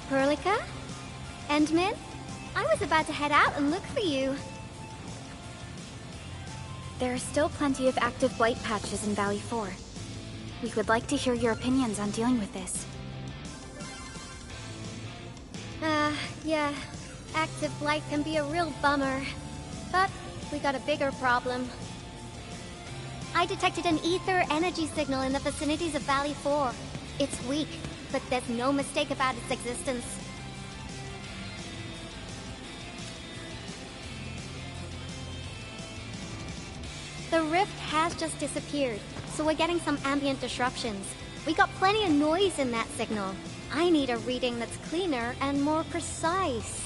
Perlica? Endman? I was about to head out and look for you. There are still plenty of active blight patches in Valley 4. We would like to hear your opinions on dealing with this. Yeah. Active blight can be a real bummer. But we got a bigger problem. I detected an ether energy signal in the vicinities of Valley 4. It's weak, but there's no mistake about its existence. The rift has just disappeared, so we're getting some ambient disruptions. We got plenty of noise in that signal. I need a reading that's cleaner and more precise.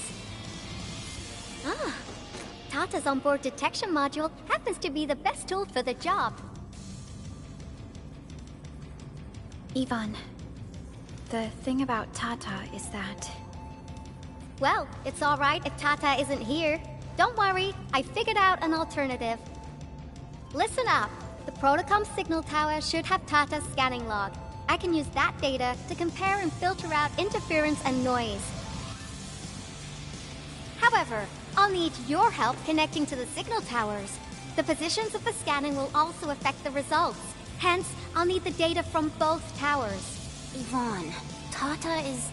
Tata's onboard detection module happens to be the best tool for the job. Yvonne, the thing about Tata is that... Well, it's alright if Tata isn't here. Don't worry, I figured out an alternative. Listen up. The Protocom signal tower should have Tata's scanning log. I can use that data to compare and filter out interference and noise. However, I'll need your help connecting to the signal towers. The positions of the scanning will also affect the results. Hence, I'll need the data from both towers. Yvonne, Tata is...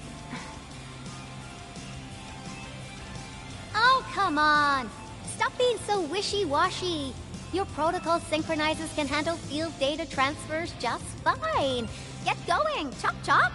Oh, come on! Stop being so wishy-washy. Your protocol synchronizers can handle field data transfers just fine. Get going, chop chop!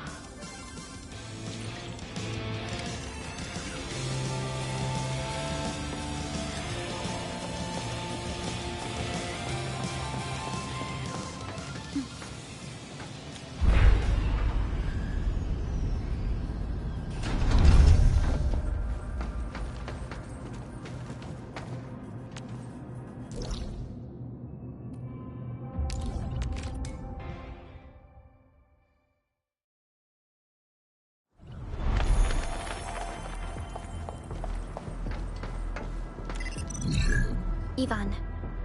Yvonne,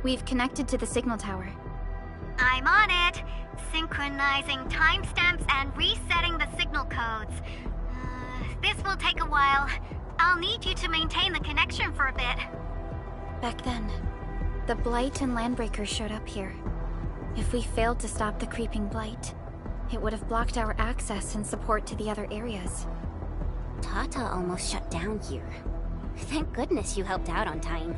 we've connected to the signal tower. I'm on it. Synchronizing timestamps and resetting the signal codes. This will take a while. I'll need you to maintain the connection for a bit. Back then, the Blight and Landbreakers showed up here. If we failed to stop the creeping Blight, it would have blocked our access and support to the other areas. Tata almost shut down here. Thank goodness you helped out on time.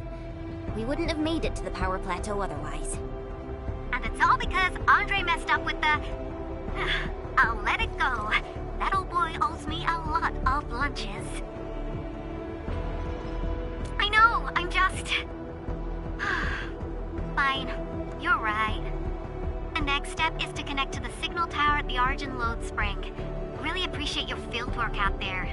We wouldn't have made it to the power plateau otherwise. And it's all because Andre messed up with the... I'll let it go. That old boy owes me a lot of lunches. I know, I'm just... Fine, you're right. The next step is to connect to the signal tower at the Argent Load Spring. Really appreciate your field work out there.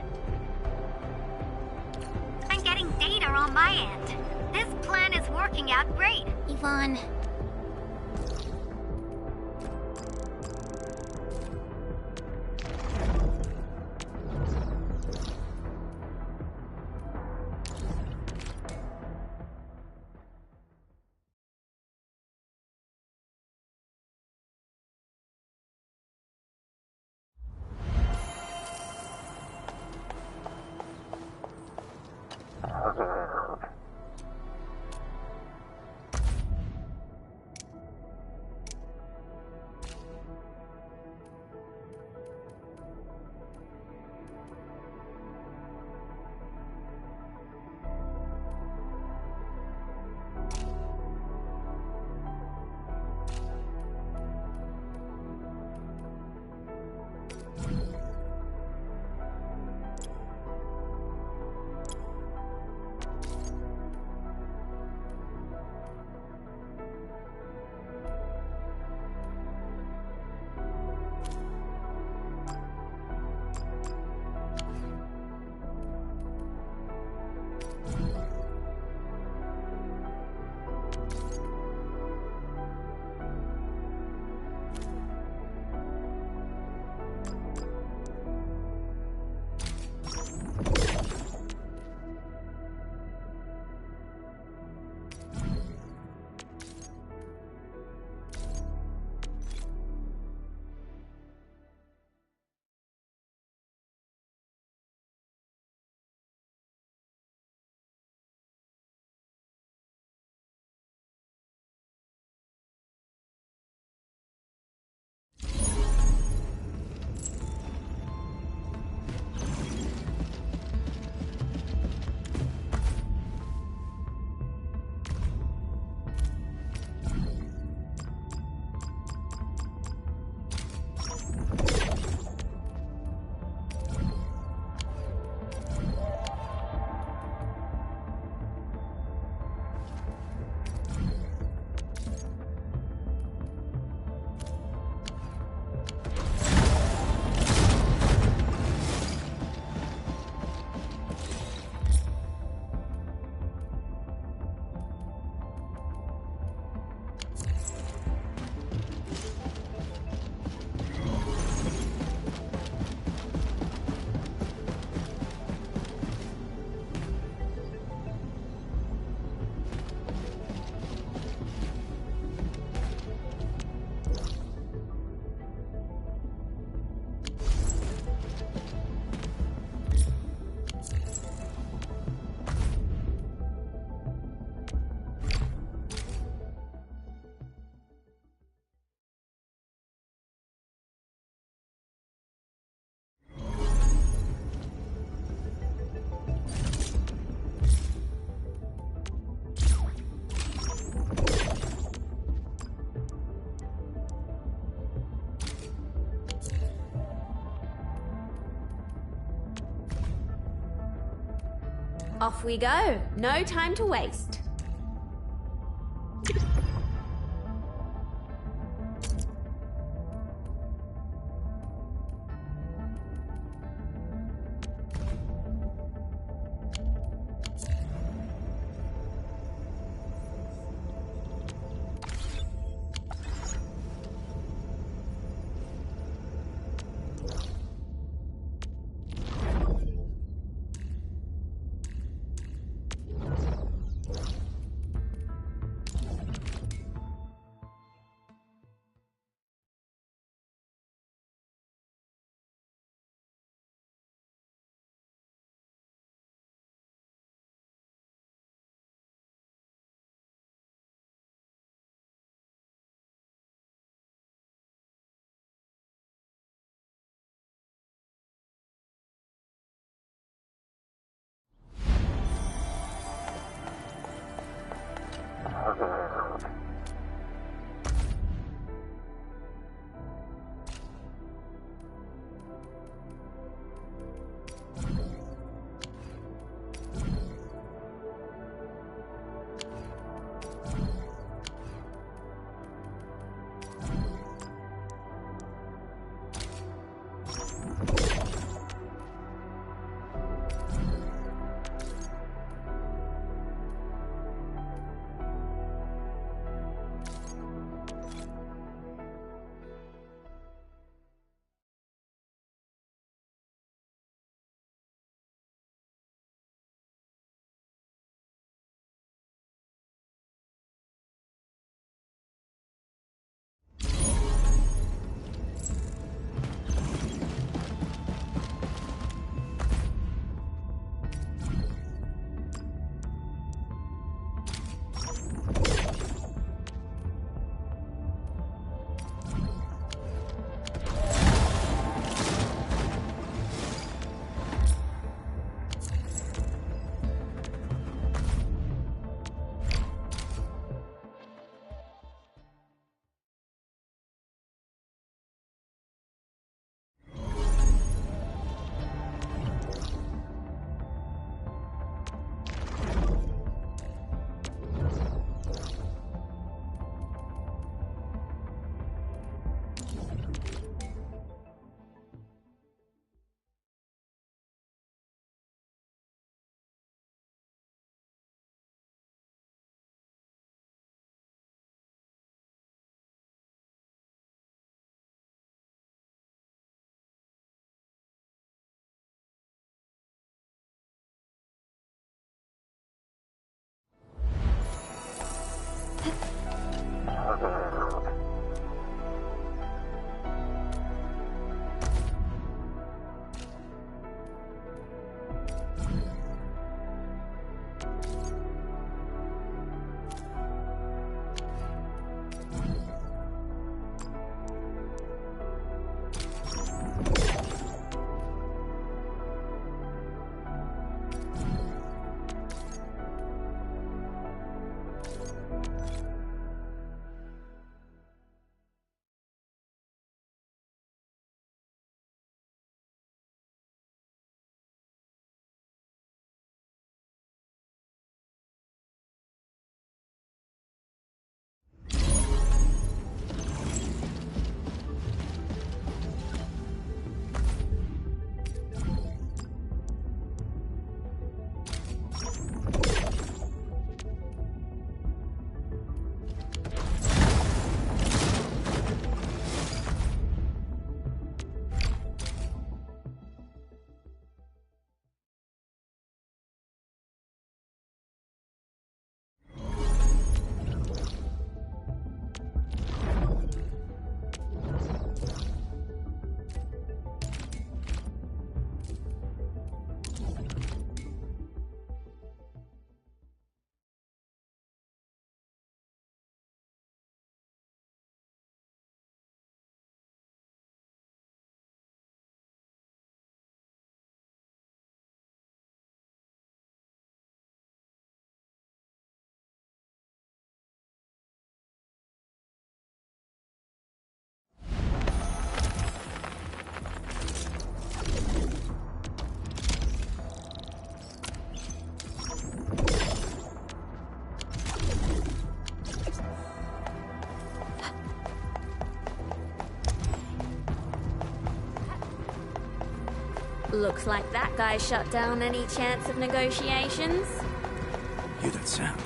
I'm getting data on my end. This plan is working out great. Yvonne... Off we go. No time to waste. Looks like that guy shut down any chance of negotiations. Hear that sound?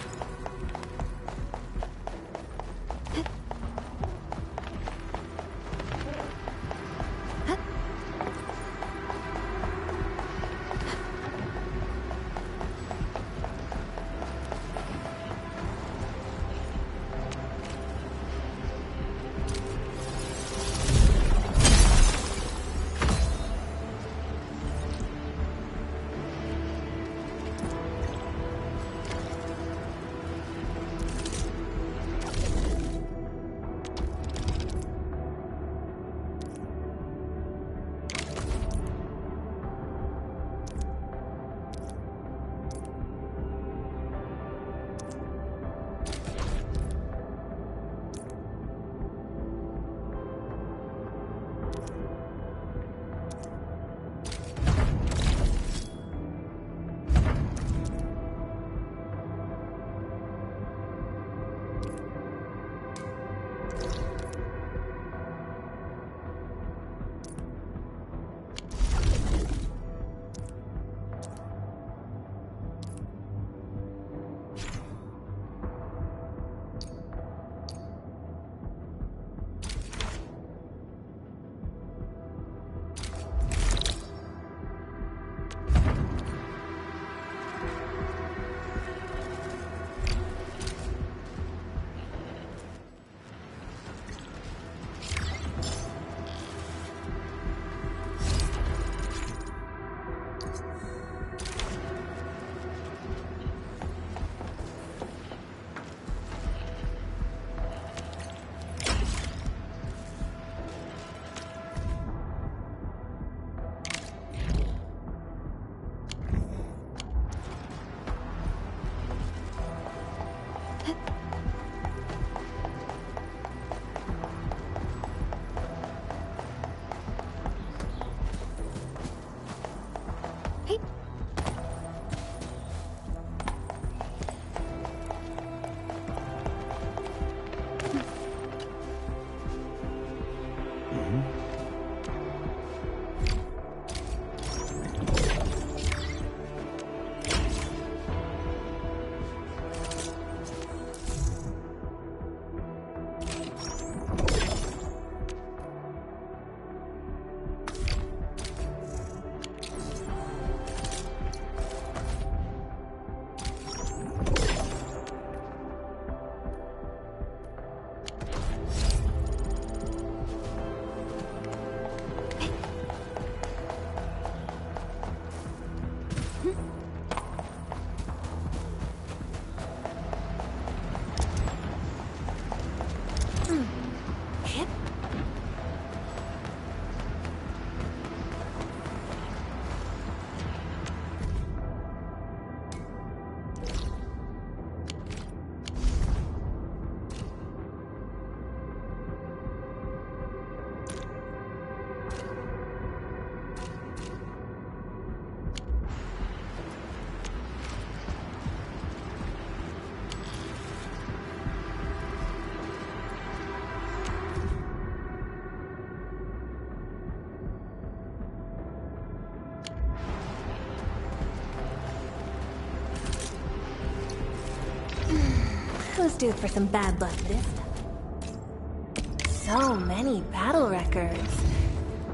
Who's due for some bad luck this time? So many battle records.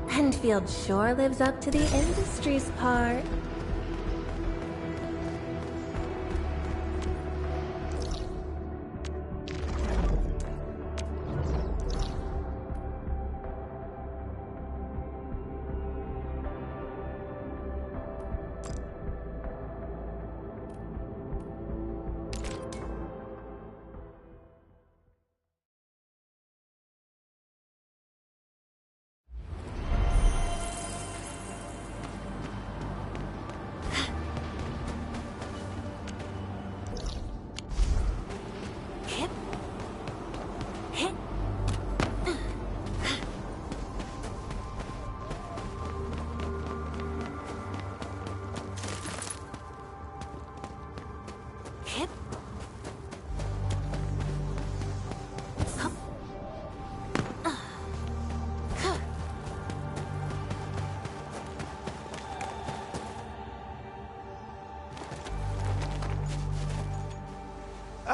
Endfield sure lives up to the industry's part.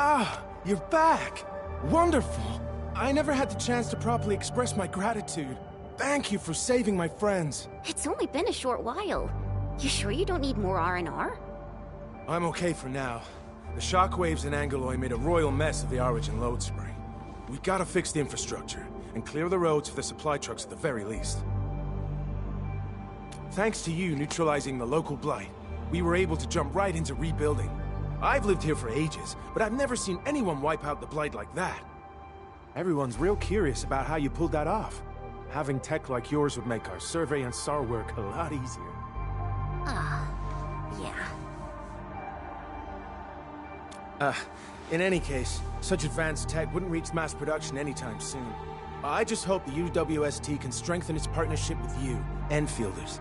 Ah, you're back! Wonderful! I never had the chance to properly express my gratitude. Thank you for saving my friends. It's only been a short while. You sure you don't need more R&R? I'm okay for now. The shockwaves in Angoloi made a royal mess of the Origin load spring. We gotta fix the infrastructure, and clear the roads for the supply trucks at the very least. Thanks to you neutralizing the local blight, we were able to jump right into rebuilding. I've lived here for ages, but I've never seen anyone wipe out the blight like that. Everyone's real curious about how you pulled that off. Having tech like yours would make our survey and SAR work a lot easier. Yeah. In any case, such advanced tech wouldn't reach mass production anytime soon. I just hope the UWST can strengthen its partnership with you, Enfielders.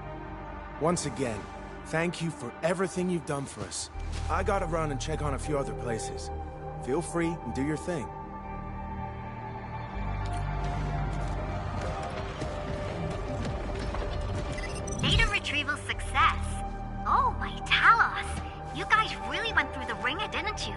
Once again, thank you for everything you've done for us. I gotta run and check on a few other places. Feel free and do your thing. Data retrieval success. Oh my Talos! You guys really went through the ringer, didn't you?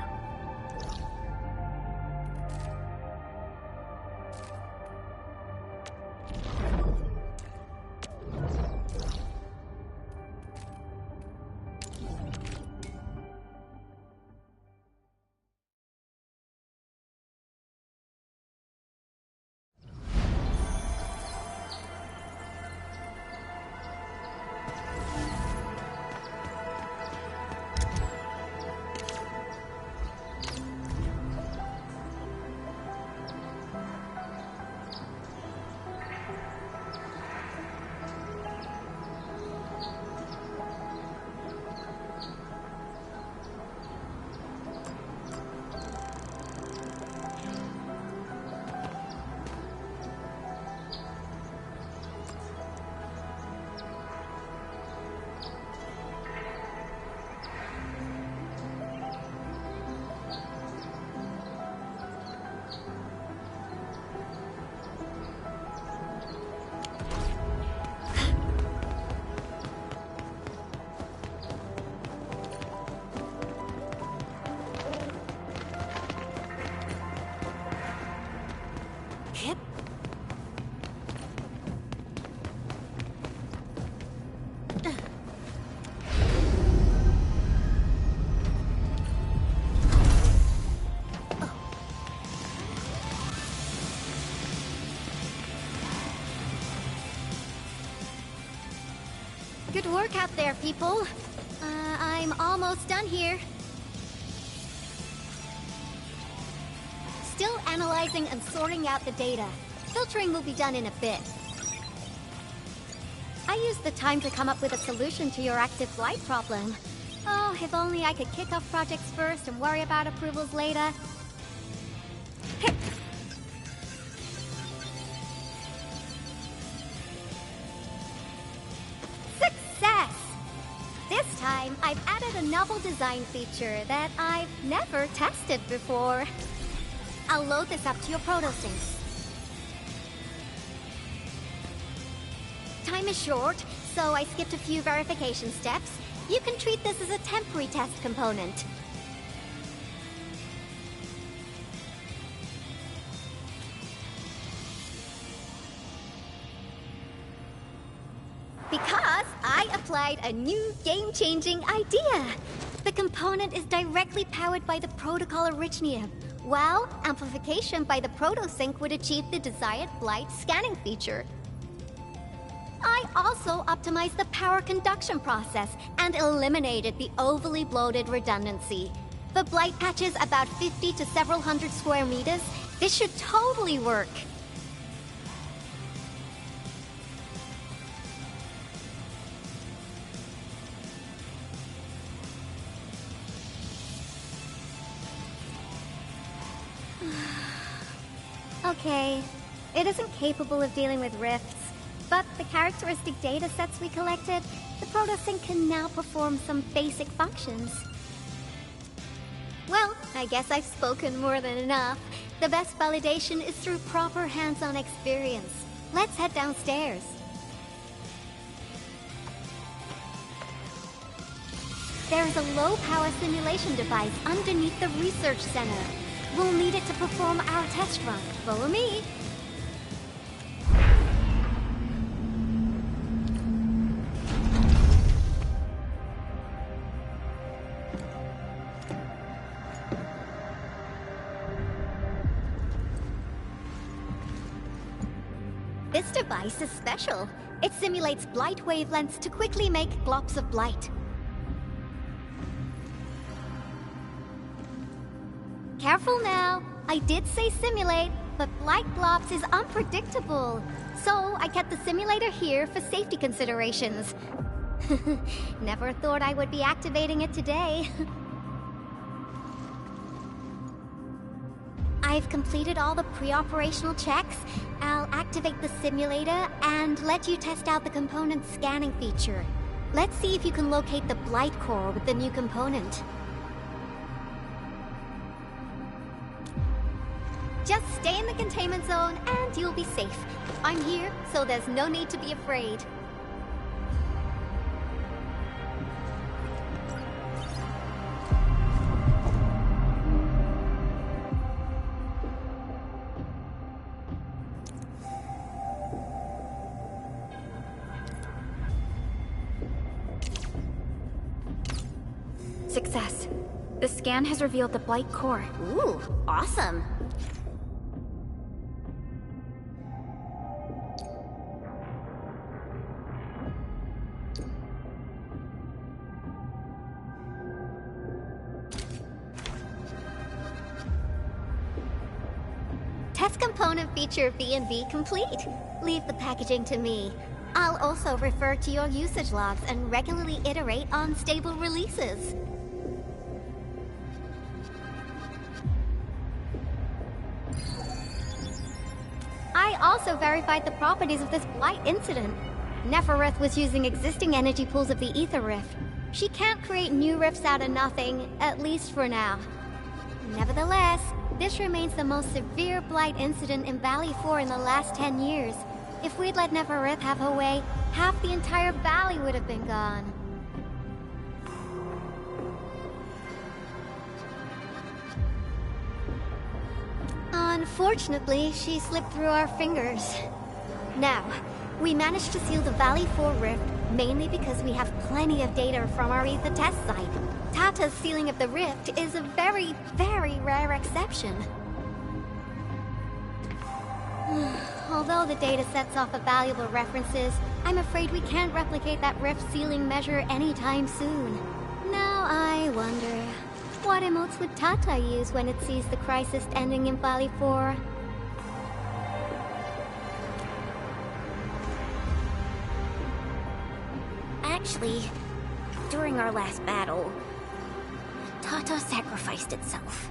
Good work out there, people. I'm almost done here. Still analyzing and sorting out the data. Filtering will be done in a bit. I used the time to come up with a solution to your active blight problem. Oh, if only I could kick off projects first and worry about approvals later. This time, I've added a novel design feature that I've never tested before. I'll load this up to your protosyncs. Time is short, so I skipped a few verification steps. You can treat this as a temporary test component. Because I applied a new game-changing idea. The component is directly powered by the protocol Arknights, while amplification by the protosync would achieve the desired blight scanning feature. I also optimized the power conduction process and eliminated the overly bloated redundancy. For blight patches about 50 to several hundred square meters, this should totally work. Okay, it isn't capable of dealing with rifts, but the characteristic data sets we collected, the protosync can now perform some basic functions. Well, I guess I've spoken more than enough. The best validation is through proper hands-on experience. Let's head downstairs. There's a low-power simulation device underneath the research center. We'll need it to perform our test run. Follow me. This device is special. It simulates blight wavelengths to quickly make globs of blight. Careful now. I did say simulate, but blight globs is unpredictable. So I kept the simulator here for safety considerations. Never thought I would be activating it today. I've completed all the pre-operational checks. I'll activate the simulator and let you test out the component scanning feature. Let's see if you can locate the blight core with the new component. Just stay in the containment zone and you'll be safe. I'm here, so there's no need to be afraid. Success. The scan has revealed the blight core. Ooh, awesome. Test component feature B&B complete. Leave the packaging to me. I'll also refer to your usage logs and regularly iterate on stable releases. I also verified the properties of this blight incident. Nefereth was using existing energy pools of the Ether Rift. She can't create new rifts out of nothing, at least for now. Nevertheless, this remains the most severe blight incident in Valley 4 in the last 10 years. If we'd let Nefereth have her way, half the entire valley would have been gone. Unfortunately, she slipped through our fingers. Now, we managed to seal the Valley 4 rift mainly because we have plenty of data from our Ether test site. Tata's sealing of the rift is a very, very rare exception. Although the data sets offer valuable references, I'm afraid we can't replicate that rift sealing measure anytime soon. Now I wonder, what emotes would Tata use when it sees the crisis ending in Valley 4? Actually, during our last battle, Tata sacrificed itself.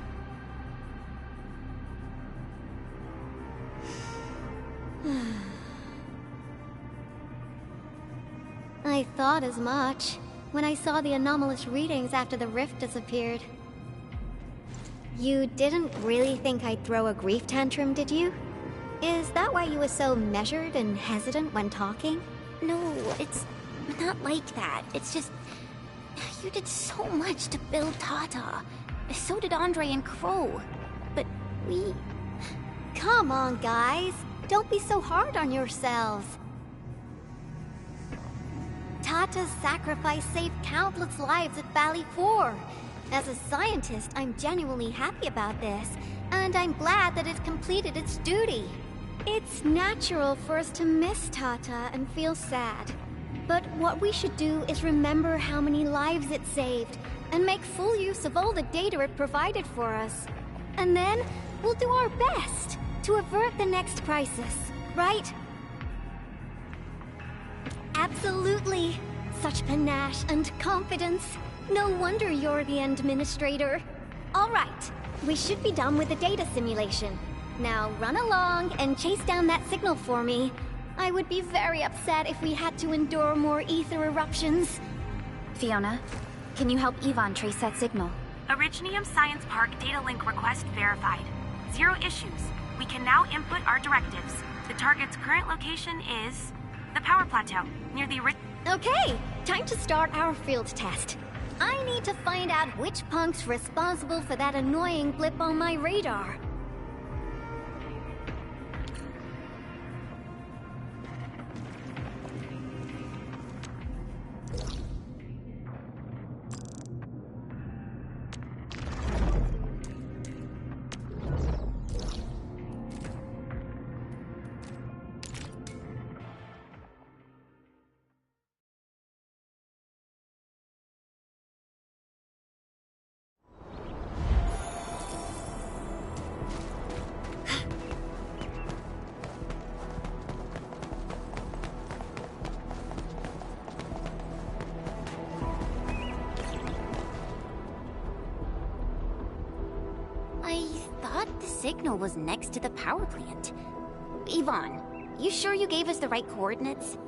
I thought as much when I saw the anomalous readings after the rift disappeared. You didn't really think I'd throw a grief tantrum, did you? Is that why you were so measured and hesitant when talking? No, it's not like that. It's just... you did so much to build Tata. So did Andre and Crow. But we... Come on, guys. Don't be so hard on yourselves. Tata's sacrifice saved countless lives at Valley 4. As a scientist, I'm genuinely happy about this, and I'm glad that it completed its duty. It's natural for us to miss Tata and feel sad. But what we should do is remember how many lives it saved, and make full use of all the data it provided for us. And then, we'll do our best to avert the next crisis, right? Absolutely. Such panache and confidence. No wonder you're the administrator. All right, we should be done with the data simulation. Now run along and chase down that signal for me. I would be very upset if we had to endure more ether eruptions. Fiona, can you help Yvonne trace that signal? Originium Science Park data link request verified. 0 issues. We can now input our directives. The target's current location is the power plateau, near the Okay, time to start our field test. I need to find out which punk's responsible for that annoying blip on my radar. Signal was next to the power plant. Yvonne, you sure you gave us the right coordinates?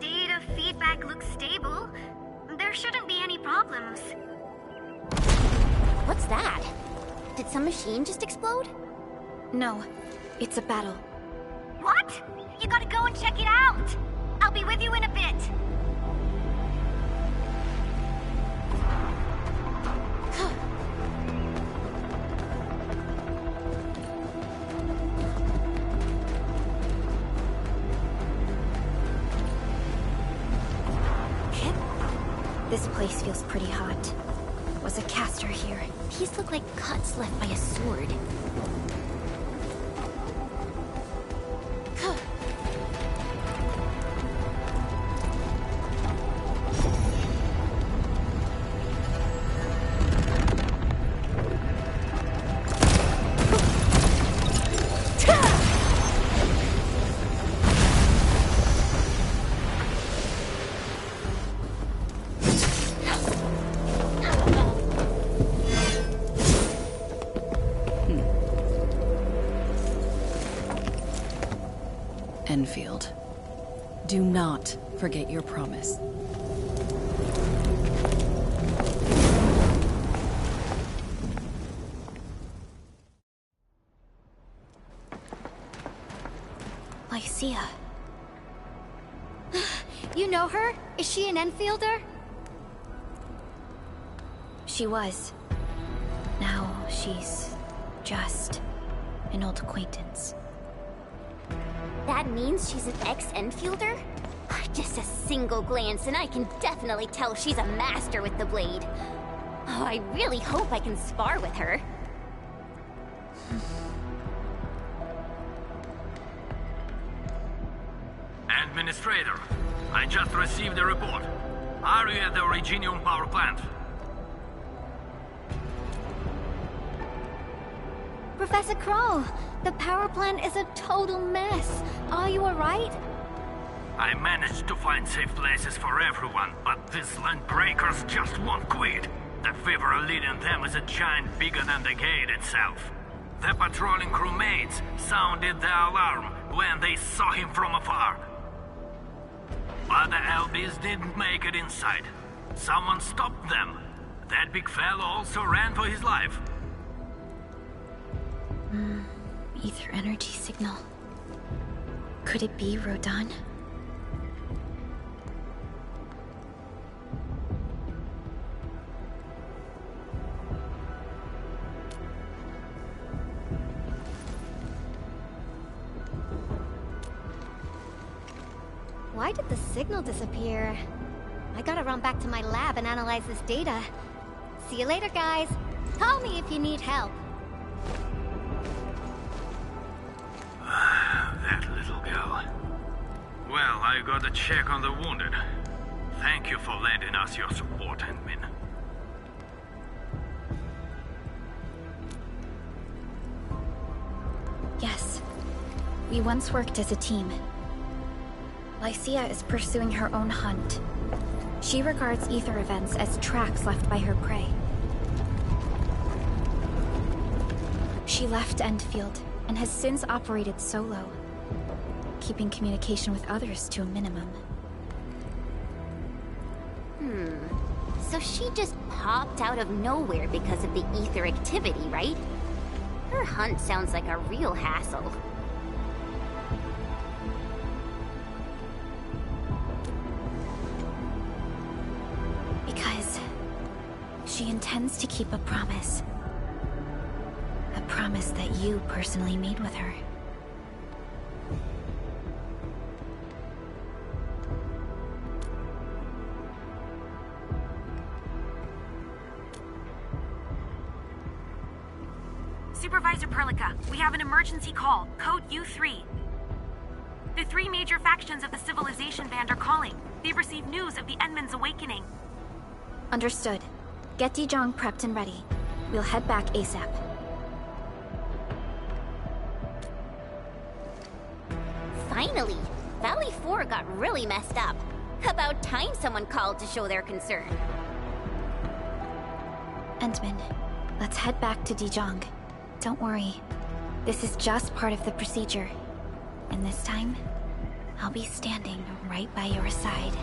Data feedback looks stable. There shouldn't be any problems. What's that? Did some machine just explode? No, it's a battle. What? You gotta go and check it out! I'll be with you in a bit. This place feels pretty hot. Was a caster here? These look like cuts left by a sword. Enfield, do not forget your promise. Lycia. You know her? Is she an Enfielder? She was. Now she's just an old acquaintance. That means she's an ex-Enfielder? Just a single glance and I can definitely tell she's a master with the blade. Oh, I really hope I can spar with her. Administrator, I just received a report. Are you at the Originium power plant? Professor Crow, the power plant is a total mess. Are you alright? I managed to find safe places for everyone, but these land breakers just won't quit. The fever leading them is a giant bigger than the gate itself. The patrolling crewmates sounded the alarm when they saw him from afar. But the LBs didn't make it inside. Someone stopped them. That big fellow also ran for his life. Ether energy signal. Could it be Rodan? Why did the signal disappear? I gotta run back to my lab and analyze this data. See you later, guys. Call me if you need help. That little girl. Well, I gotta check on the wounded. Thank you for lending us your support, Handmin. Yes. We once worked as a team. Lycia is pursuing her own hunt. She regards ether events as tracks left by her prey. She left Endfield and has since operated solo, keeping communication with others to a minimum. So she just popped out of nowhere because of the ether activity, right? Her hunt sounds like a real hassle. Because She intends to keep a promise. A promise that you personally made with her. Supervisor Perlica, we have an emergency call, code U3. The 3 major factions of the Civilization Band are calling. They've received news of the Endman's awakening. Understood. Get 𝐒𝐿 prepped and ready. We'll head back ASAP. Finally! Valley 4 got really messed up. About time someone called to show their concern. Endman, let's head back to 𝐒𝐿. Don't worry. This is just part of the procedure. And this time, I'll be standing right by your side.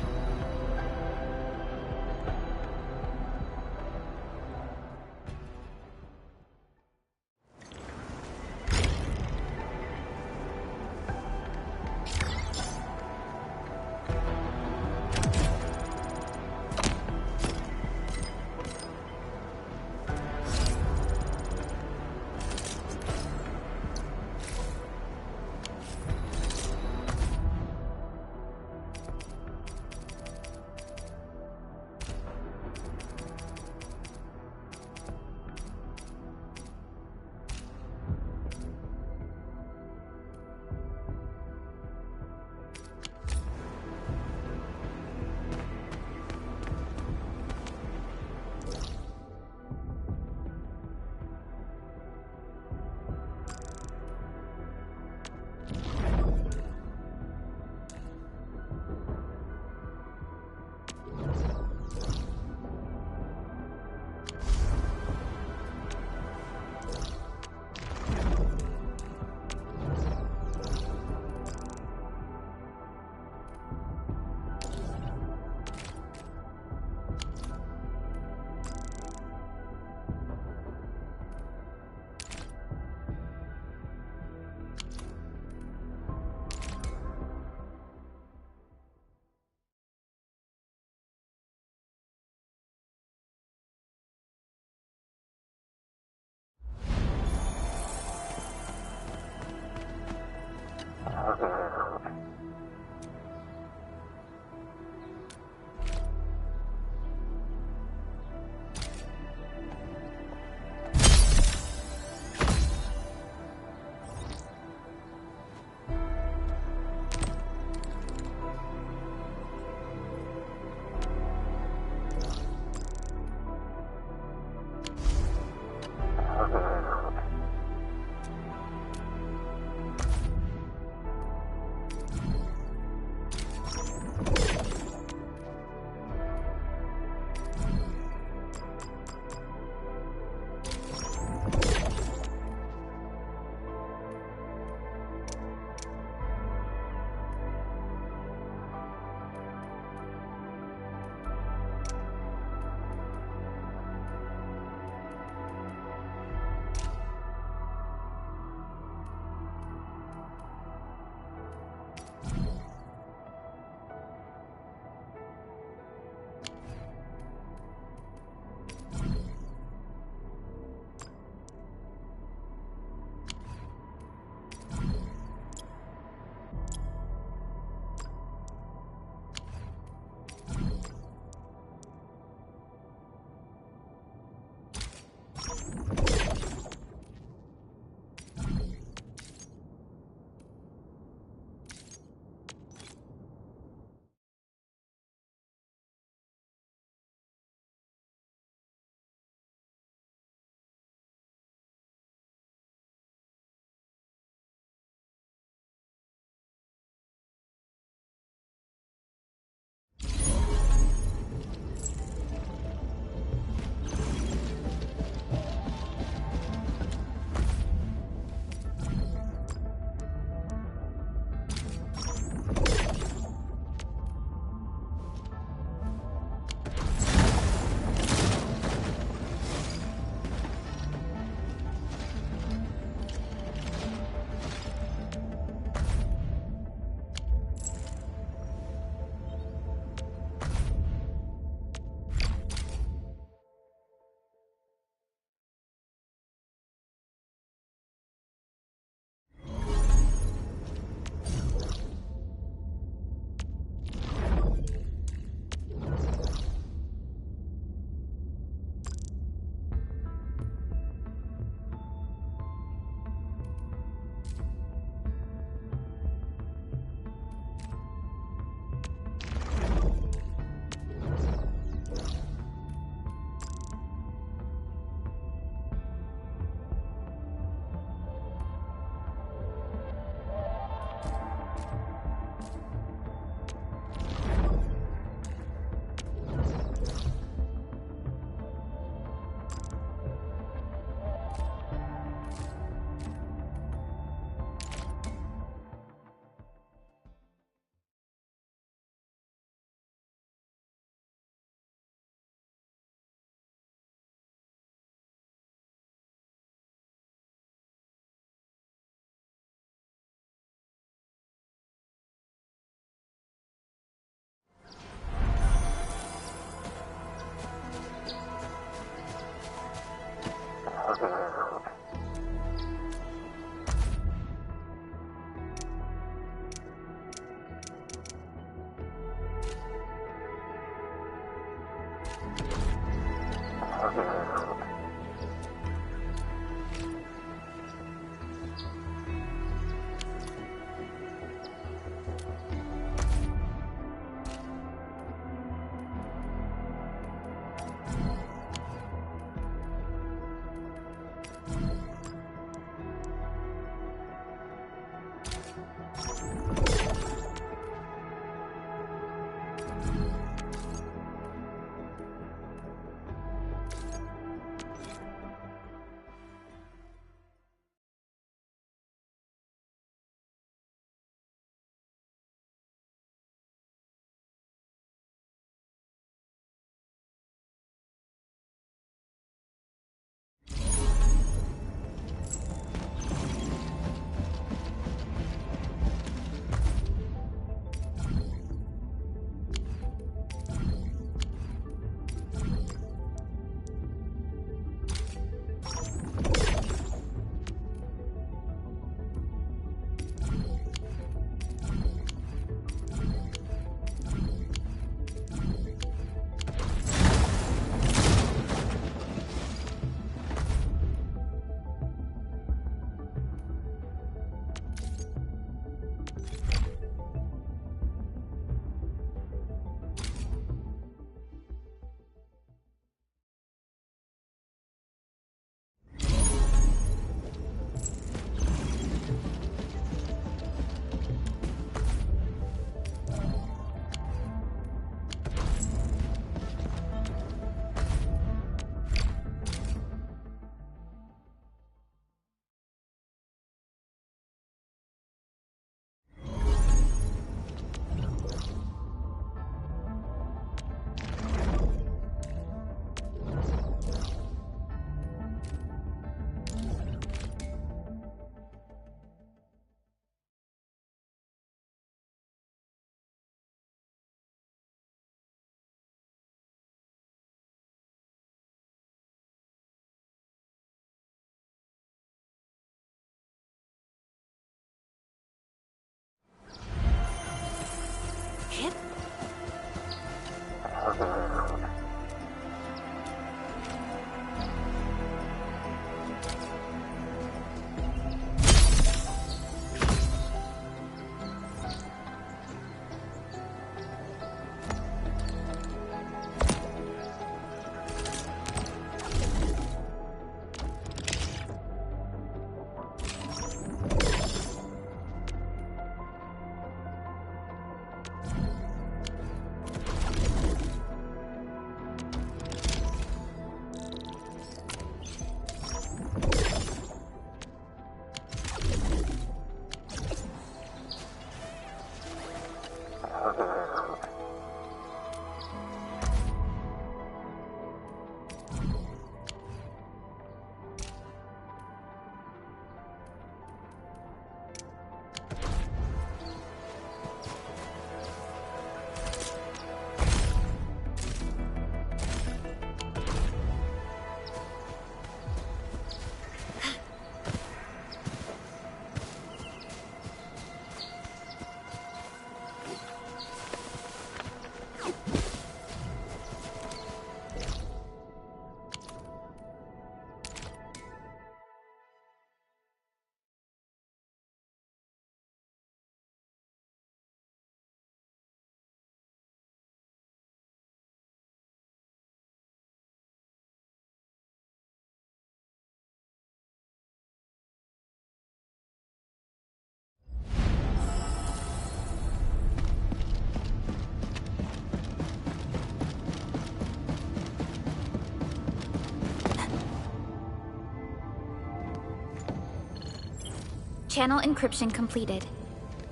Channel encryption completed.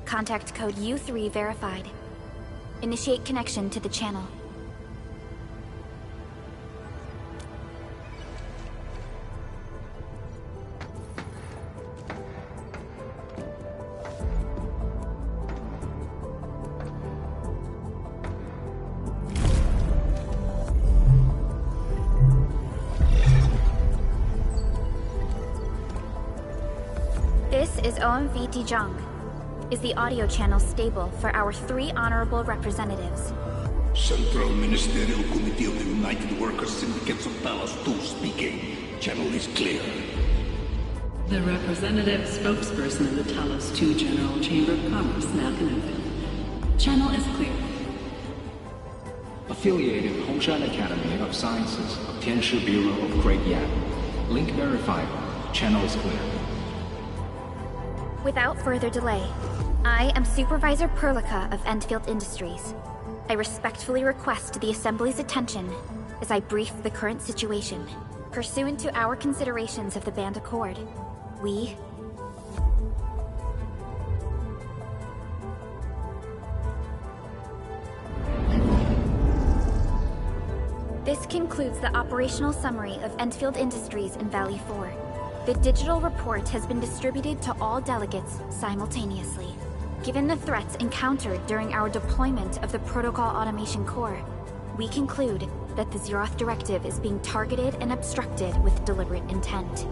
Contact code U3 verified. Initiate connection to the channel. This is 𝐒𝐚𝐧𝐿𝐼. Is the audio channel stable for our 3 honorable representatives? Central Ministerial Committee of the United Workers Syndicates of Talos 2 speaking. Channel is clear. The representative spokesperson of the Talos 2 General Chamber of Commerce now connected. Channel is clear. Affiliated Hongshan Academy of Sciences of Tianshi Bureau of Great Yan. Link verified. Channel is clear. Without further delay, I am Supervisor 𝐒𝐿𝐿𝐴 of Endfield Industries. I respectfully request the Assembly's attention as I brief the current situation. Pursuant to our considerations of the Band Accord, we... This concludes the operational summary of Endfield Industries in Valley 4. The digital report has been distributed to all delegates simultaneously. Given the threats encountered during our deployment of the Protocol Automation Core, we conclude that the Zeroth Directive is being targeted and obstructed with deliberate intent.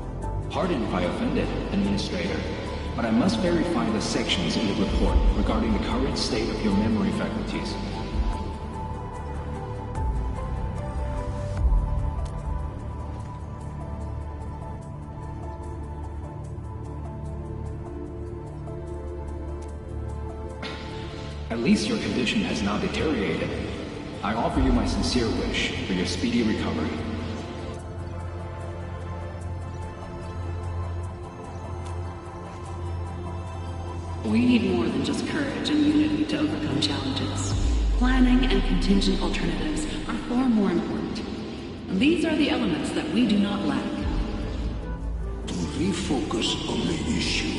Pardon if I offended, Administrator, but I must verify the sections in the report regarding the current state of your memory faculties. At least your condition has not deteriorated. I offer you my sincere wish for your speedy recovery. We need more than just courage and unity to overcome challenges. Planning and contingent alternatives are far more important. These are the elements that we do not lack. To refocus on the issue,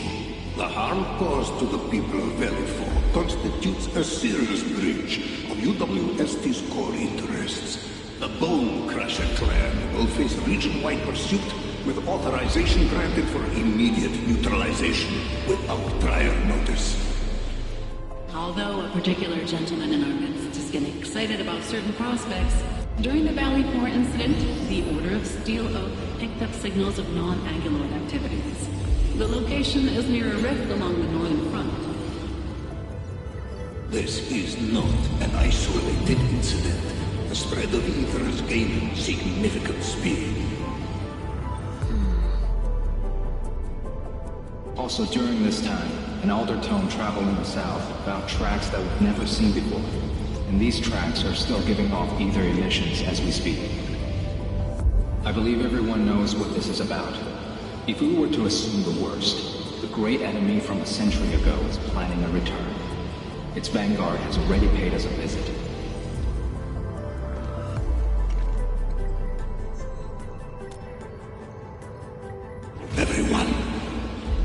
the harm caused to the people of Valley 4 constitutes a serious breach of UWST's core interests. The Bone Crusher clan will face region-wide pursuit with authorization granted for immediate neutralization without prior notice. Although a particular gentleman in our midst is getting excited about certain prospects, during the Valley 4 incident, the Order of Steel Oak picked up signals of non-Anguloid activities. The location is near a rift along the northern front. This is not an isolated incident. The spread of ether is gaining significant speed. Also during this time, an Aldertone traveling south found tracks that we've never seen before. And these tracks are still giving off ether emissions as we speak. I believe everyone knows what this is about. If we were to assume the worst, the great enemy from a century ago is planning a return. Its vanguard has already paid us a visit. Everyone,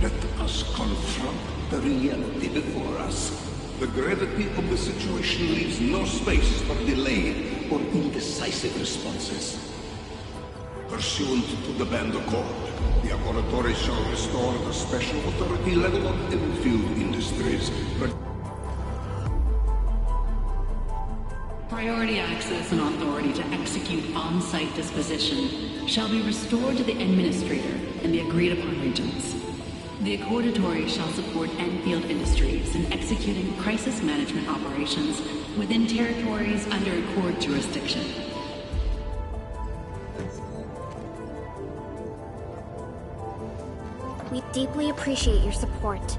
let us confront the reality before us. The gravity of the situation leaves no space for delayed or indecisive responses. Pursuant to the Band Accord, the Laboratory shall restore the special authority level of Endfield Industries. Priority access and authority to execute on-site disposition shall be restored to the Administrator in the agreed-upon regions. The Accordatory shall support Endfield Industries in executing crisis management operations within territories under Accord jurisdiction. We deeply appreciate your support.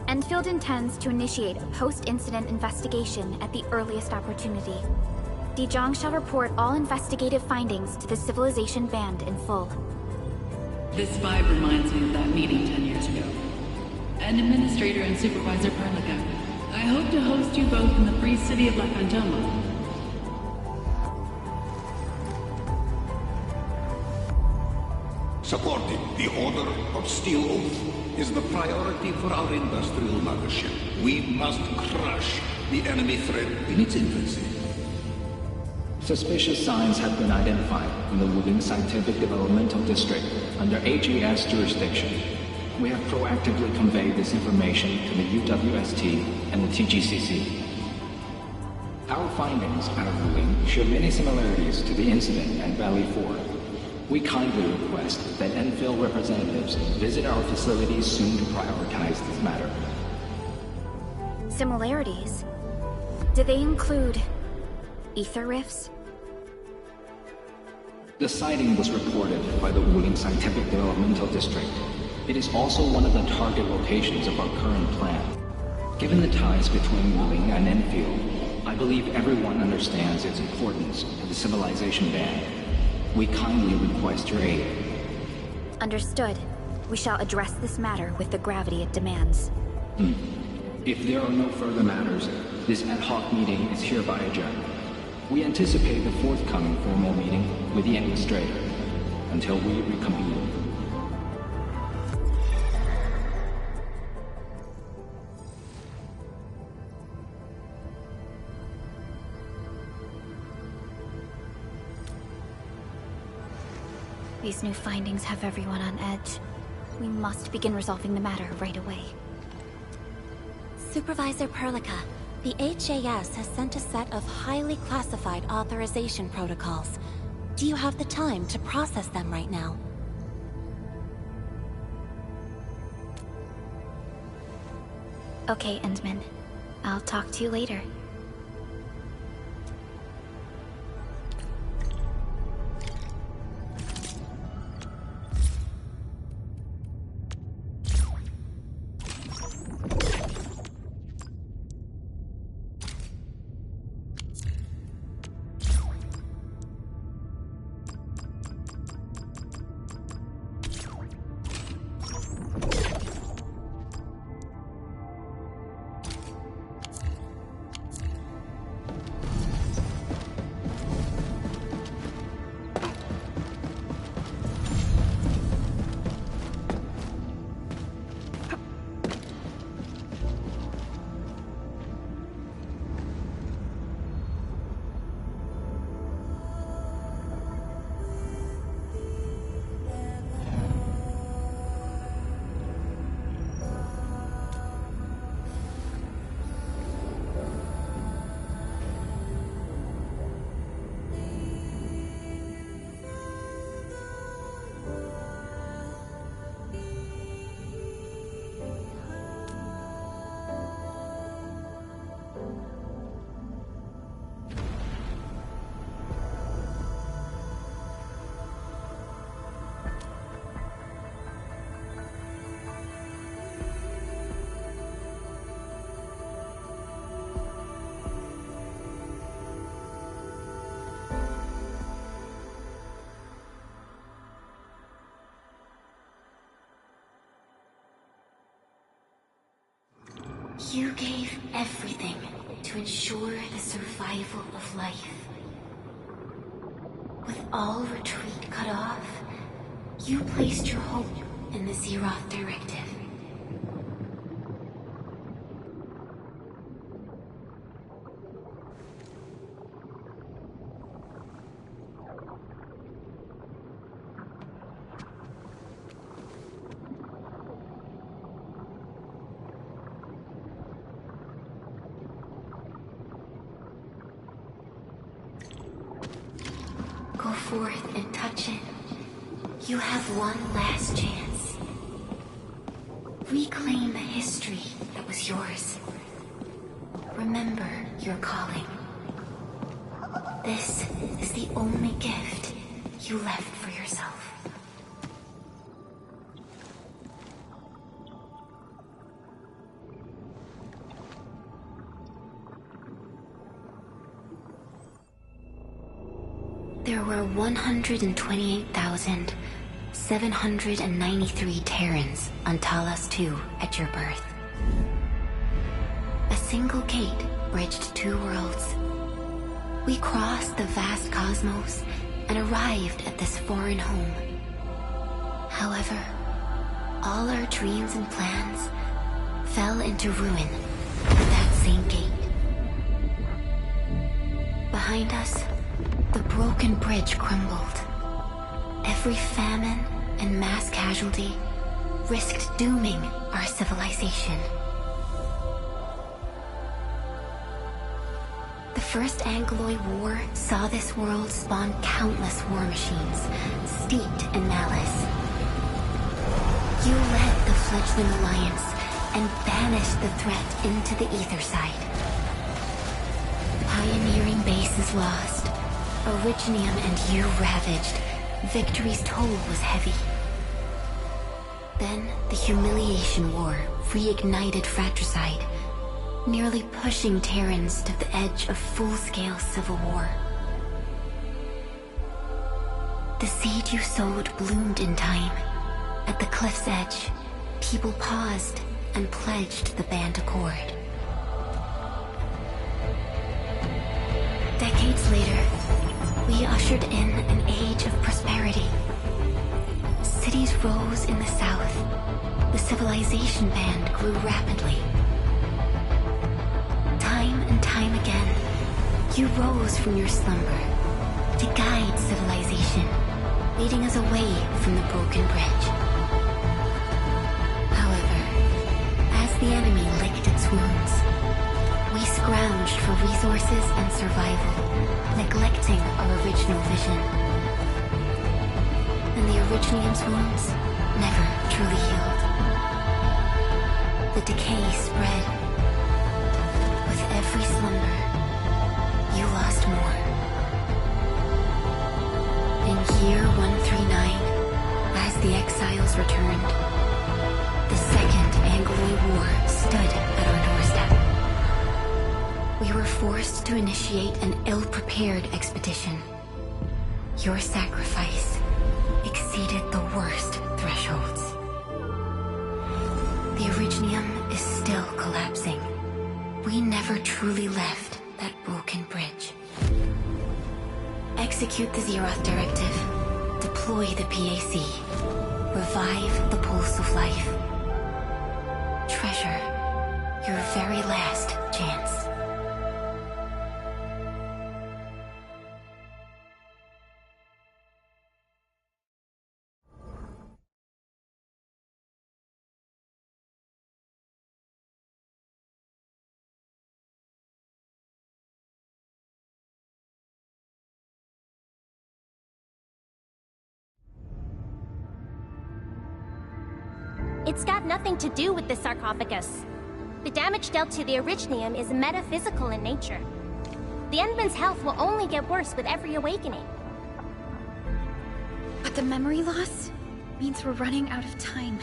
Endfield intends to initiate a post-incident investigation at the earliest opportunity. Dezhong shall report all investigative findings to the Civilization Band in full. This vibe reminds me of that meeting 10 years ago. And Administrator and Supervisor 𝐒𝐿𝐴, I hope to host you both in the free city of La Fantoma. Supporting the Order of Steel Oath is the priority for our industrial mothership. We must crush the enemy threat in its infancy. Suspicious signs have been identified in the Wuding Scientific Developmental District under AGS jurisdiction. We have proactively conveyed this information to the UWST and the TGCC. Our findings out of Wuding show many similarities to the incident at Valley 4. We kindly request that Endfield representatives visit our facilities soon to prioritize this matter. Similarities? Do they include ether rifts? The sighting was reported by the Wuling Scientific Developmental District. It is also one of the target locations of our current plan. Given the ties between Wuling and Enfield, I believe everyone understands its importance to the civilization band. We kindly request your aid. Understood. We shall address this matter with the gravity it demands. If there are no further matters, this ad hoc meeting is hereby adjourned. We anticipate the forthcoming formal meeting with the administrator until we reconvene. These new findings have everyone on edge. We must begin resolving the matter right away. Supervisor Perlica, the HAS has sent a set of highly classified authorization protocols. Do you have the time to process them right now? Okay, Endman. I'll talk to you later. You gave everything to ensure the survival of life. With all retreat cut off, you placed your hope in the Zeroth Directive. Go forth and touch it. You have one last chance. Reclaim the history that was yours. Remember your calling. This is the only gift you left for yourself. There were 128,793 Terrans on Talos 2 at your birth. A single gate bridged two worlds. We crossed the vast cosmos and arrived at this foreign home. However, all our dreams and plans fell into ruin at that same gate. Behind us, the broken bridge crumbled. Every famine and mass casualty risked dooming our civilization. The First Angloid War saw this world spawn countless war machines, steeped in malice. You led the fledgling alliance and banished the threat into the ether side. The pioneering base is lost. Originium and you ravaged. Victory's toll was heavy. Then the Humiliation War reignited fratricide, nearly pushing Terrans to the edge of full-scale civil war. The seed you sowed bloomed in time. At the cliff's edge, people paused and pledged the band accord. Decades later, we ushered in an age of prosperity. Cities rose in the south. The civilization band grew rapidly. Time and time again, you rose from your slumber to guide civilization, leading us away from the broken bridge. However, as the enemy licked its wounds, we scrounged for resources and survival, neglecting our original vision. And the Originium's wounds never truly healed. The decay spread. With every slumber, you lost more. In year 139, as the exiles returned, the Second Anglo War stood at our doorstep. We were forced to initiate an ill-prepared expedition. Your sacrifice exceeded the worst thresholds. The Originium is still collapsing. We never truly left that broken bridge. Execute the Zeroth Directive. Deploy the PAC. Revive the pulse of life. Treasure your very last chance. It's got nothing to do with the sarcophagus. The damage dealt to the Originium is metaphysical in nature. The Endman's health will only get worse with every awakening. But the memory loss means we're running out of time.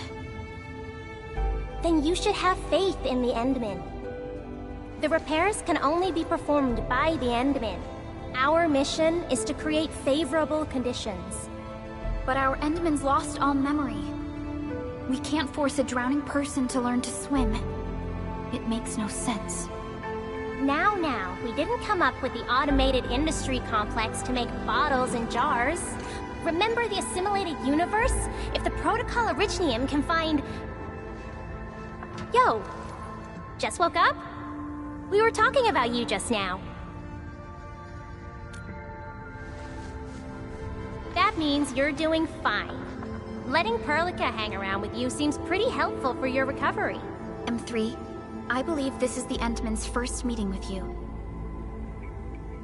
Then you should have faith in the Endman. The repairs can only be performed by the Endman. Our mission is to create favorable conditions. But our Endman's lost all memory. We can't force a drowning person to learn to swim. It makes no sense. Now, we didn't come up with the automated industry complex to make bottles and jars. Remember the assimilated universe? If the protocol Originium can find... Yo! Just woke up? We were talking about you just now. That means you're doing fine. Letting Perlica hang around with you seems pretty helpful for your recovery. M3, I believe this is the Endman's first meeting with you.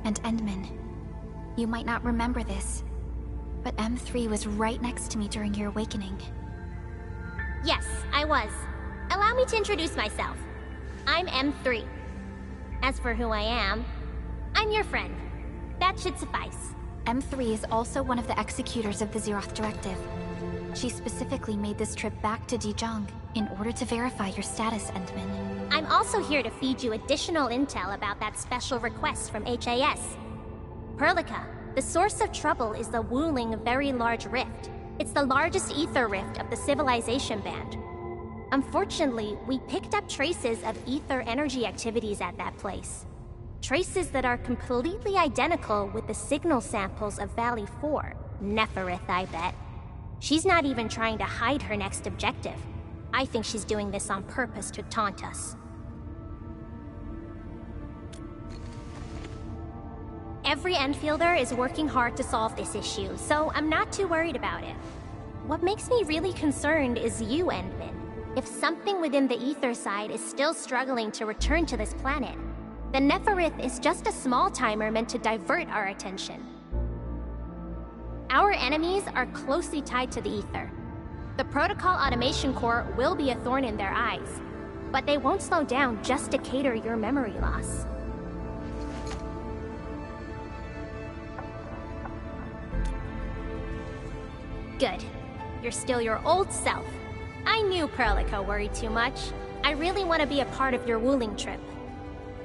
And Endman, you might not remember this, but M3 was right next to me during your awakening. Yes, I was. Allow me to introduce myself. I'm M3. As for who I am, I'm your friend. That should suffice. M3 is also one of the executors of the Zeroth Directive. She specifically made this trip back to Dijiang in order to verify your status, Endman. I'm also here to feed you additional intel about that special request from HAS. Perlica, the source of trouble is the Wuling Very Large Rift. It's the largest ether rift of the civilization band. Unfortunately, we picked up traces of ether energy activities at that place. Traces that are completely identical with the signal samples of Valley 4. Neferith, I bet. She's not even trying to hide her next objective. I think she's doing this on purpose to taunt us. Every Enfielder is working hard to solve this issue, so I'm not too worried about it. What makes me really concerned is you, Endman. If something within the ether side is still struggling to return to this planet, then Neferith is just a small timer meant to divert our attention. Our enemies are closely tied to the ether. The Protocol Automation Core will be a thorn in their eyes, but they won't slow down just to cater your memory loss. Good. You're still your old self. I knew Perlica worried too much. I really want to be a part of your Wuling trip.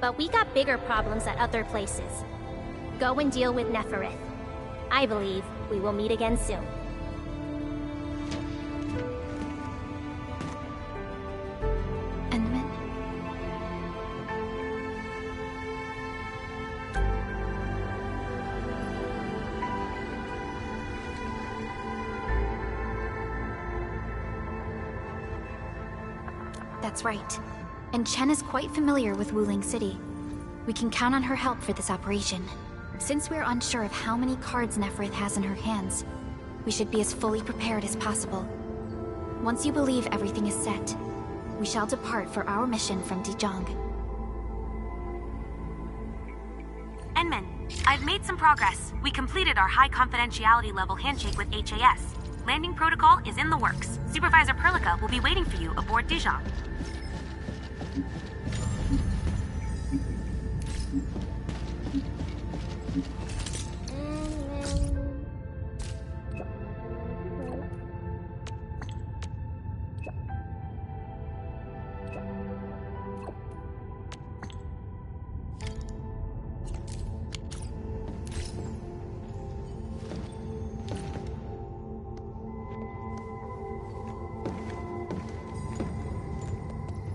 But we got bigger problems at other places. Go and deal with Neferith. I believe we will meet again soon. That's right. And Chen is quite familiar with Wuling City. We can count on her help for this operation. Since we're unsure of how many cards Neferith has in her hands, we should be as fully prepared as possible. Once you believe everything is set, we shall depart for our mission from Dizhang. Enman, I've made some progress. We completed our high confidentiality level handshake with HAS. Landing protocol is in the works. Supervisor Perlica will be waiting for you aboard Dizhang.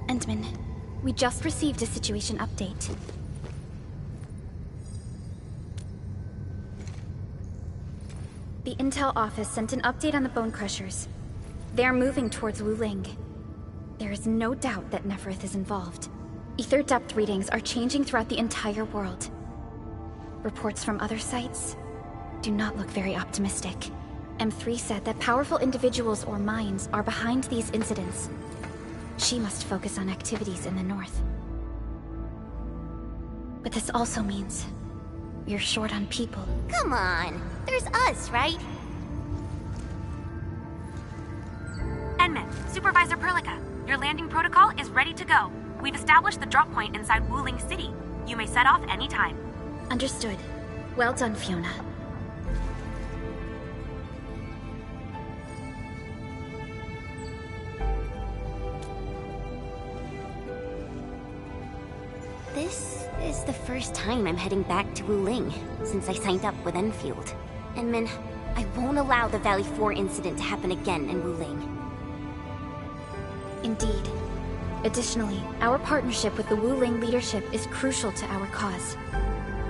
Endman, we just received a situation update. The Intel office sent an update on the Bone Crushers. They are moving towards Wuling. There is no doubt that Neferith is involved. Ether depth readings are changing throughout the entire world. Reports from other sites do not look very optimistic. M3 said that powerful individuals or minds are behind these incidents. She must focus on activities in the north. But this also means we're short on people. Come on, there's us, right? Enman, Supervisor Perlica, your landing protocol is ready to go. We've established the drop point inside Wuling City. You may set off anytime. Understood. Well done, Fiona. This is the first time I'm heading back to Wuling since I signed up with Enfield. Enman, I won't allow the Valley 4 incident to happen again in Wuling. Indeed. Additionally, our partnership with the Wuling leadership is crucial to our cause.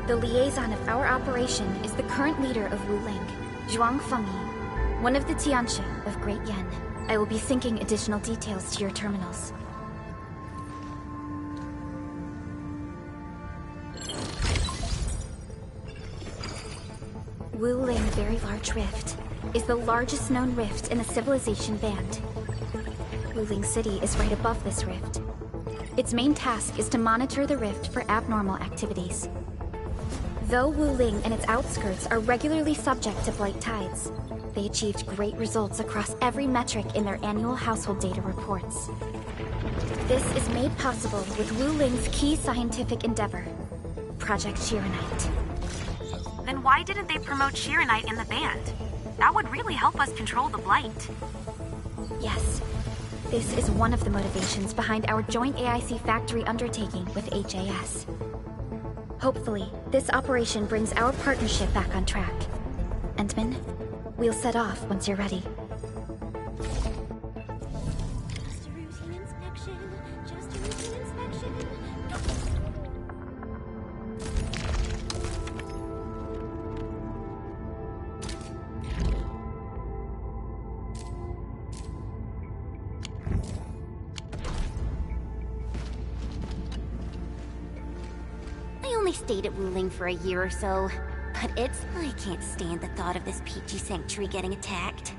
The liaison of our operation is the current leader of Wuling, Zhuang Fengyi, one of the Tianxia of Great Yan. I will be syncing additional details to your terminals. Wuling Very Large Rift is the largest known rift in the Civilization Band. Wuling City is right above this rift. Its main task is to monitor the rift for abnormal activities. Though Wuling and its outskirts are regularly subject to blight tides, they achieved great results across every metric in their annual household data reports. This is made possible with Wuling's key scientific endeavor, Project Shiranite. Then why didn't they promote Shiranite in the band? That would really help us control the blight. Yes. This is one of the motivations behind our joint AIC factory undertaking with HAS. Hopefully, this operation brings our partnership back on track. Endman, we'll set off once you're ready. Stayed at Wuling for a year or so, but I can't stand the thought of this peachy sanctuary getting attacked.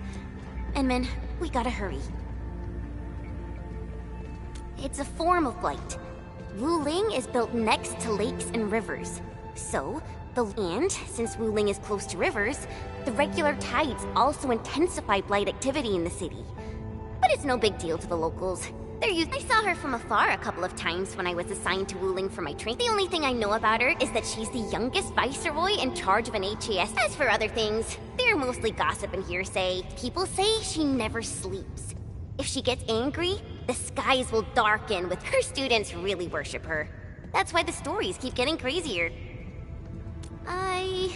Enman, we gotta hurry. It's a form of blight. Wuling is built next to lakes and rivers. So, since Wuling is close to rivers, the regular tides also intensify blight activity in the city. But it's no big deal to the locals. I saw her from afar a couple of times when I was assigned to Wuling for my training. The only thing I know about her is that she's the youngest viceroy in charge of an HAS. As for other things, They're mostly gossip and hearsay. People say she never sleeps. If she gets angry, the skies will darken with her students really worship her. That's why the stories keep getting crazier. I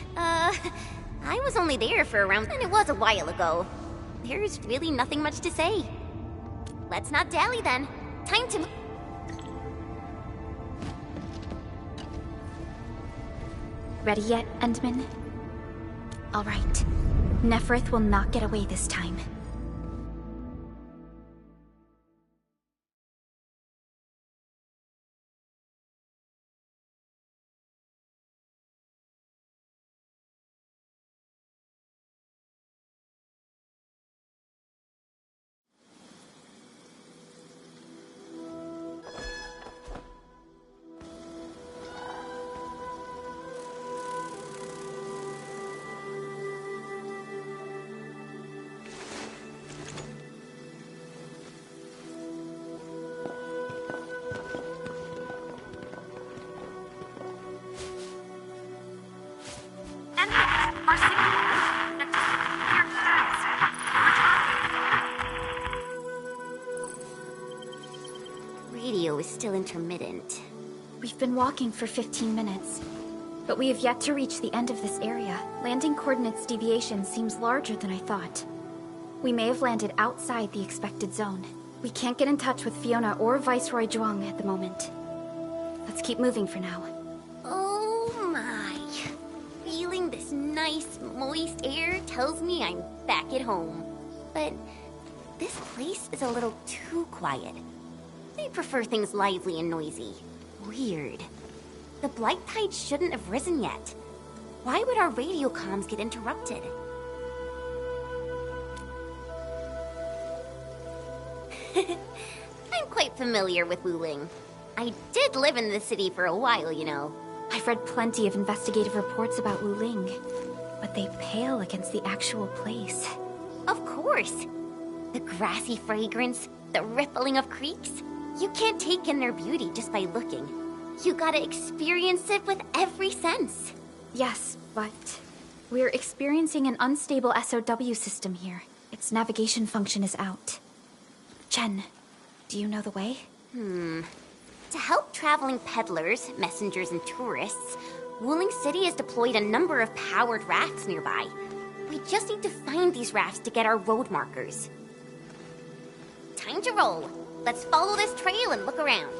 was only there for around, and it was a while ago. There's really nothing much to say. Let's not dally then. Time to... Ready yet, Endman? All right. Neferith will not get away this time. Radio is still intermittent. We've been walking for 15 minutes, but we have yet to reach the end of this area. Landing coordinates deviation seems larger than I thought. We may have landed outside the expected zone. We can't get in touch with Fiona or Viceroy Zhuang at the moment. Let's keep moving for now. Oh my. Feeling this nice, moist air tells me I'm back at home. But this place is a little too quiet. I prefer things lively and noisy. Weird. The Blight Tide shouldn't have risen yet. Why would our radio comms get interrupted? I'm quite familiar with Wuling. I did live in the city for a while, you know. I've read plenty of investigative reports about Wuling, but they pale against the actual place. Of course. The grassy fragrance, the rippling of creeks. You can't take in their beauty just by looking. You gotta experience it with every sense. Yes, but we're experiencing an unstable SOW system here. Its navigation function is out. Chen, do you know the way? To help traveling peddlers, messengers, and tourists, Wuling City has deployed a number of powered rafts nearby. We just need to find these rafts to get our road markers. Time to roll. Let's follow this trail and look around.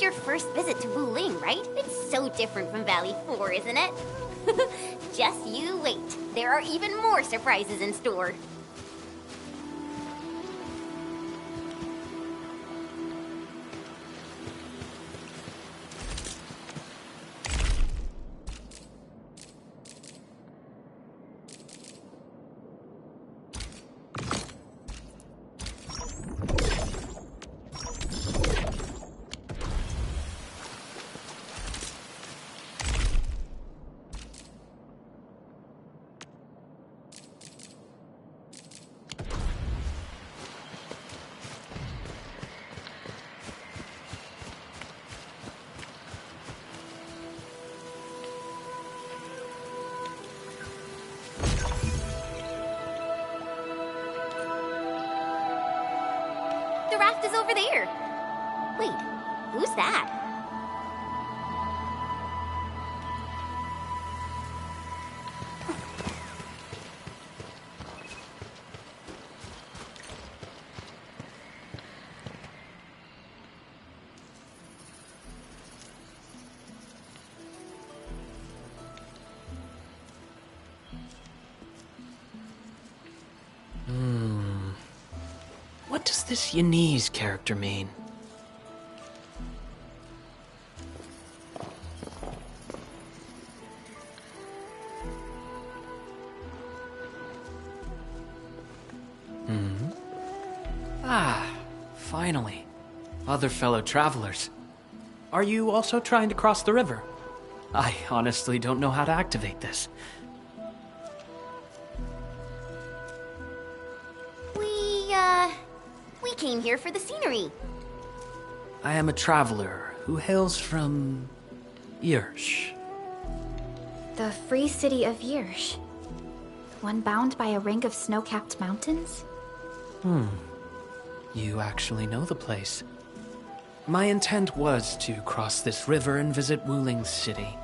Your first visit to Wuling, right? It's so different from Valley 4, isn't it? Just you wait. There are even more surprises in store. Raft is over there. Wait, who's that? this 𝐒𝐚𝐧𝐝𝐫𝐨𝐧𝐞'𝐥𝐚𝐲 character mean? Ah, finally. Other fellow travelers. Are you also trying to cross the river? I honestly don't know how to activate this. We came here for the scenery. I am a traveler who hails from 𝐒𝐴𝐴𝐴. The free city of 𝐒𝐴𝐴𝐴. One bound by a ring of snow-capped mountains? You actually know the place. My intent was to cross this river and visit 𝐒𝐚𝐧𝐼 city.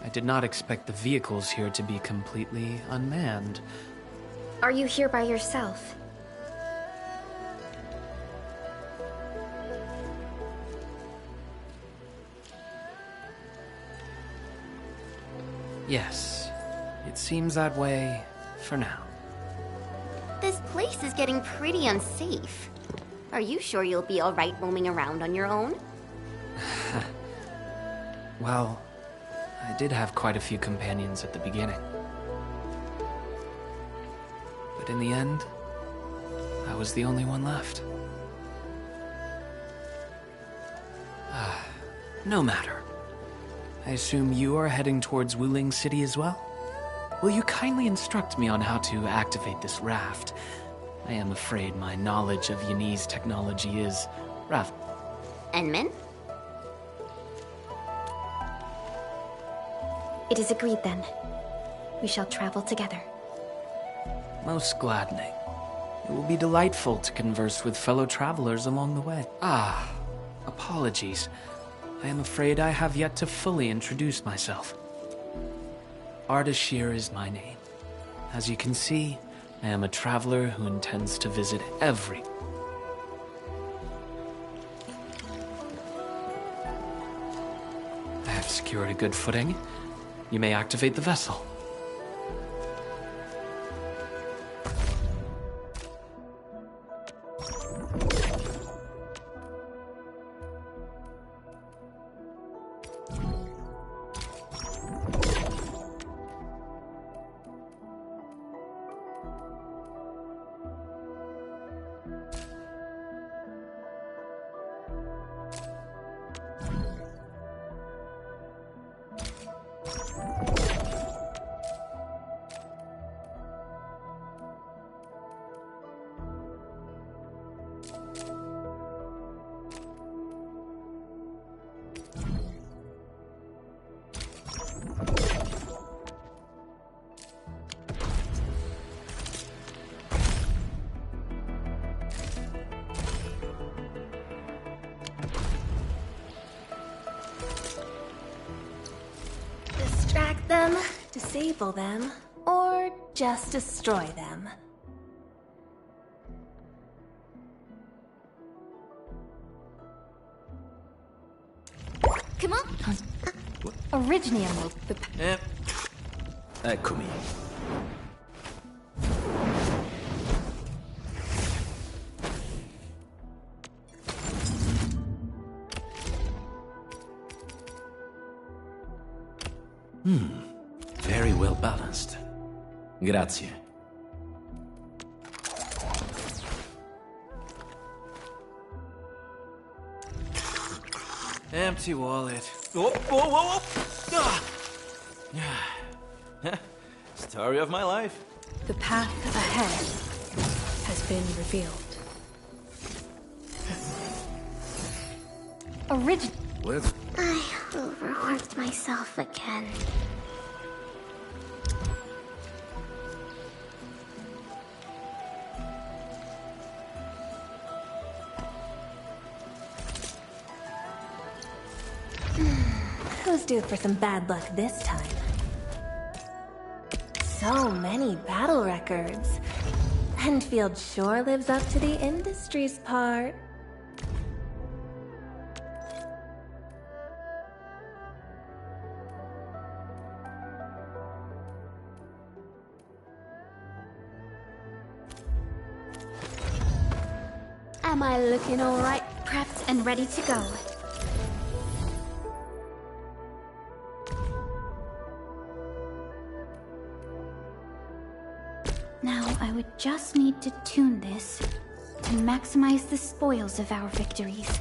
I did not expect the vehicles here to be completely unmanned. Are you here by yourself? Yes, it seems that way for now. This place is getting pretty unsafe. Are you sure you'll be alright roaming around on your own? Well, I did have quite a few companions at the beginning. But in the end, I was the only one left. No matter. I assume you are heading towards 𝐒𝐚𝐧 city as well? Will you kindly instruct me on how to activate this raft? I am afraid my knowledge of 𝐒𝐚𝐧𝐼 technology is rather... Enmin? It is agreed then. We shall travel together. Most gladdening. It will be delightful to converse with fellow travelers along the way. Apologies. I am afraid I have yet to fully introduce myself. Ardashir is my name. As you can see, I am a traveler who intends to visit every... I have secured a good footing. You may activate the vessel. Distract them, disable them, or just destroy them. Come on. Originium. Eccomi. Very well balanced. Grazie. Empty wallet. Whoa, whoa, whoa, whoa! Ah. Story of my life. The path ahead has been revealed. Let's... I overworked myself again. Who's due for some bad luck this time? So many battle records. Endfield sure lives up to the industries part. Am I looking all right? Prepped and ready to go. Now, I would just need to tune this to maximize the spoils of our victories.